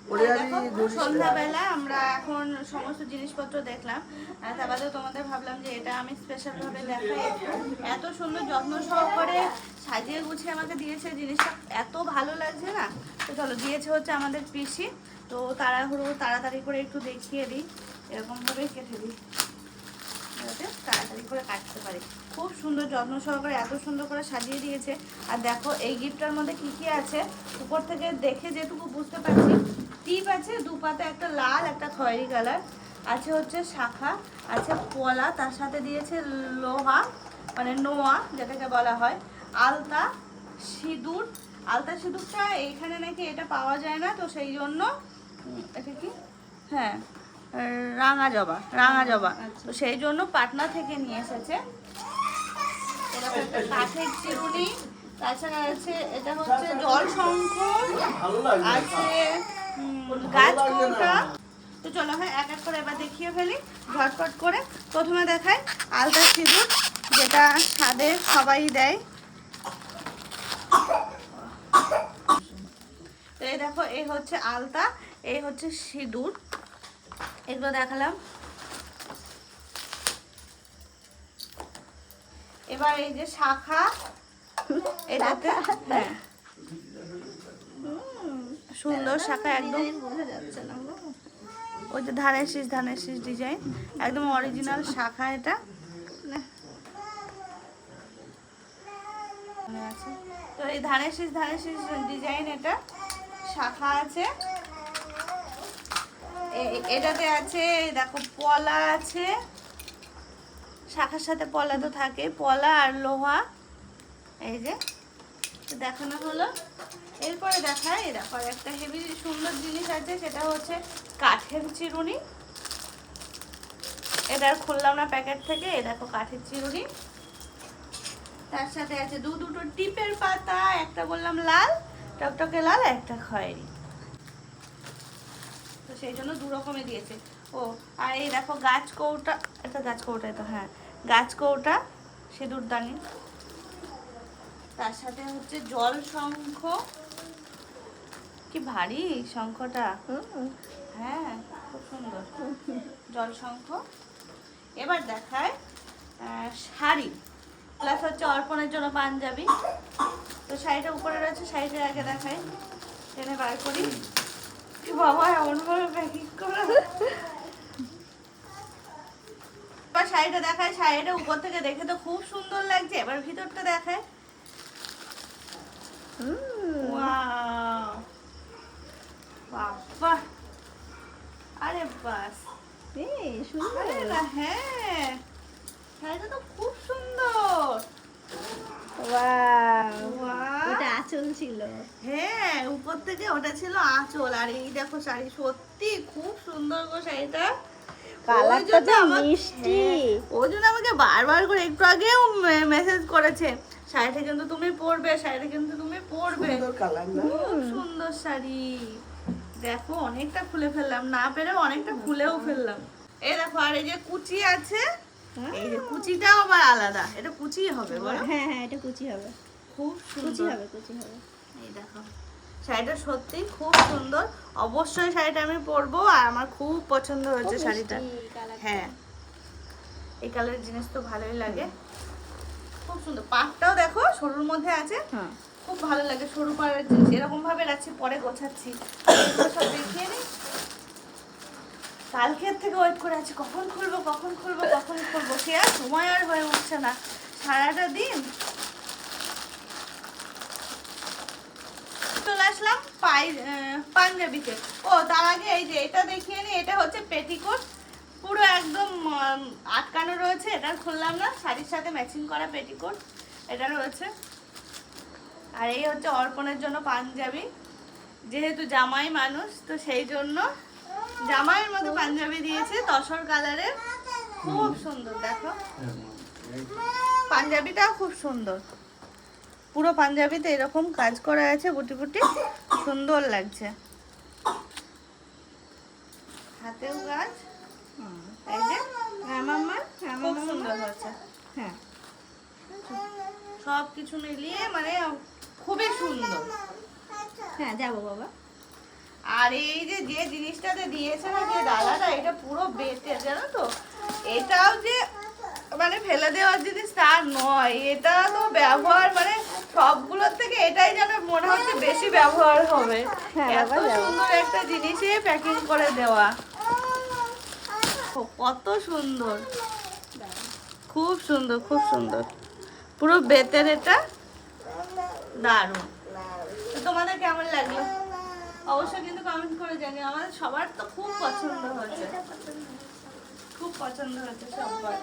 সন্ধ্যাবেলা আমরা এখন সমস্ত জিনিসপত্র দেখলাম, তার বাদে তোমাদের ভাবলাম যে এটা আমি স্পেশালভাবে দেখাই। এত সুন্দর যত্ন সহকারে সাজিয়ে গুছিয়ে আমাকে দিয়েছে, জিনিসটা এত ভালো লাগছে না। তো চলো, দিয়েছে হচ্ছে আমাদের পিসি, তো তাড়াতাড়ি করে একটু দেখিয়ে দিই, এরকমভাবেই কেটে দিই যাতে তাড়াতাড়ি করে কাটতে পারি। খুব সুন্দর যত্ন সহকারে এত সুন্দর করে সাজিয়ে দিয়েছে। আর দেখো এই গিফটটার মধ্যে কি কি আছে, উপর থেকে দেখে যেটুকু বুঝতে পারছি, টিপ আছে 2 পাতা, একটা লাল একটা খয়েরি কালার আছে, হচ্ছে শাখা আছে, পলা, তার সাথে দিয়েছে লোহা মানে নোয়া যেটাকে বলা হয়, আলতা, সিঁদুর। আলতা সিঁদুরটা এইখানে নাকি এটা পাওয়া যায় না, তো সেই জন্য এটা কি, হ্যাঁ রাঙা জবা, তো সেই জন্য পাটনা থেকে নিয়ে এসেছে। এরকম একটা কাঠের চিরুনি, তাছাড়া আছে এটা হচ্ছে জল শঙ্খ, আছে গাছ কৌটা। তো চলো হ্যাঁ এক এক করে এবার দেখিয়ে ফেলি ঝটপট করে। প্রথমে দেখাই আলতা সিঁদুর, যেটা স্বাদে সবাই দেয়। তো এই দেখো, এই হচ্ছে আলতা, এই হচ্ছে সিঁদুর, এগুলো দেখালাম। এবার এই যে শাখা, এটাতে হ্যাঁ সুন্দর শাখা, একদম বোঝা যাচ্ছে না, ওই যে ধানের শীষ ডিজাইন, একদম অরিজিনাল শাখা এটা। তো এই ধানের শীষ ডিজাইন, এটা শাখা আছে। এটাতে আছে দেখো পলা আছে, শাখার সাথে পলা তো থাকে, পলা আর লোহা, এই যে দেখানো হলো। এরপরে দেখায় এই দেখো একটা হেভি সুন্দর জিনিস আছে, সেটা হচ্ছে কাঠের চিরুনি। এটা আর খুললাম না প্যাকেট থেকে, এই দেখো কাঠের চিরুনি। তার সাথে আছে দুটো টিপের পাতা, একটা বললাম লাল টকটকে লাল, একটা খয়েরি, তো সেই জন্য 2 রকমের দিয়েছে। ও আর এই দেখো গাছ কৌটা, এটা গাছ কৌটা, তো হ্যাঁ গাছ কৌটা, সিঁদুরদানি, তার সাথে হচ্ছে জল শঙ্খ, কি ভারী শঙ্খটা, হ্যাঁ খুব সুন্দর জল শঙ্খ। এবার দেখায় শাড়ি, প্লাস হচ্ছে অর্পণের জন্য পাঞ্জাবি। তো শাড়িটা উপরে রয়েছে, শাড়িটা আগে দেখাই, টেনে বার করি। বাবা এমন ভাবে প্যাকিং করা, এবার শাড়িটা দেখায়, শাড়িটা উপর থেকে দেখে তো খুব সুন্দর লাগছে, এবার ভিতরটা দেখায়। ওয়াও বাবা, আরে বাস সুন্দর, হ্যাঁ শাড়িটা তো খুব সুন্দর। ওটা আঁচল ছিল, হ্যাঁ উপর থেকে ওটা ছিল আঁচল। আর এই দেখো শাড়ি সত্যি খুব সুন্দর গো শাড়িটা, কালারটা মিষ্টি। ওই জন্য আমাকে বারবার করে একটু আগেও মেসেজ করেছে, শাড়িটা কিন্তু তুমি পরবে, শাড়িটা কিন্তু তুমি পরবে, খুব সুন্দর শাড়ি। দেখো অনেকটা খুলে ফেললাম, না পেরে অনেকটা খুলেও ফেললাম। এই দেখো, আর এই যে কুচি আছে, এই যে কুচিটাও আবার আলাদা, এটা কুচি হবে বলো? হ্যাঁ হ্যাঁ এটা কুচি হবে, খুব কুচি হবে, কুচি হবে। এই দেখো শাড়িটা সত্যি খুব সুন্দর, অবশ্যই শাড়িটা আমি পরবো, আর আমার খুব পছন্দ হয়েছে শাড়িটা। হ্যাঁ এই কালারের জিনিস তো ভালোই লাগে, খুব সুন্দর। পাটটাও দেখো সরুর মধ্যে আছে, খুব ভালো লাগে সরু পাড়ের জিনিস, এরকম ভাবে রাখছি, পরে গোছাচ্ছি। সব দেখিয়ে নিই, কালকের থেকে ওয়েট করে আছি কখন খুলবো, সে আর সময় আর হয়ে উঠছে না, সারাটা দিন। চলে আসলাম পাঞ্জাবিতে। ও তার আগে এই যে এটা দেখিয়ে নি, এটা হচ্ছে পেটিকোট, পুরো একদম আটকানো রয়েছে, এটা খুললাম না, শাড়ির সাথে ম্যাচিং করা পেটিকোট এটা রয়েছে। আর এই হচ্ছে অর্পণের জন্য পাঞ্জাবি, যেহেতু জামাই মানুষ তো সেই জন্য জামাইয়ের মতো পাঞ্জাবি দিয়েছে, তসর কালারের, খুব সুন্দর। দেখো পাঞ্জাবিটাও খুব সুন্দর, পুরো পাঞ্জাবিতে এরকম কাজ করা আছে, বুটি বুটি সুন্দর লাগছে, হাতেও কাজ, এই যে খুব সুন্দর হচ্ছে। হ্যাঁ সব কিছু মিলিয়ে মানে খুবই সুন্দর। হ্যাঁ যাবো বাবা। আর এই যে যে জিনিসটাতে দিয়েছে না যে ডালাটা, এটা পুরো বেতের, জানো তো। এটাও যে মানে ফেলে দেওয়ার জিনিস তা নয়, এটা তো ব্যবহার মানে সবগুলোর থেকে এটাই যেন মনে হচ্ছে বেশি ব্যবহার হবে। হ্যাঁ, এত বাবা, যাও। সুন্দর একটা জিনিসে প্যাকিং করে দেওয়া, কত সুন্দর, খুব সুন্দর, খুব সুন্দর, পুরো বেতের, এটা দারুণ। তো তোমাদের কেমন লাগলো অবশ্যই কিন্তু কমেন্ট করে জানিও। আমাদের সবার তো খুব পছন্দ হয়েছে, খুব পছন্দ হয়েছে সবার।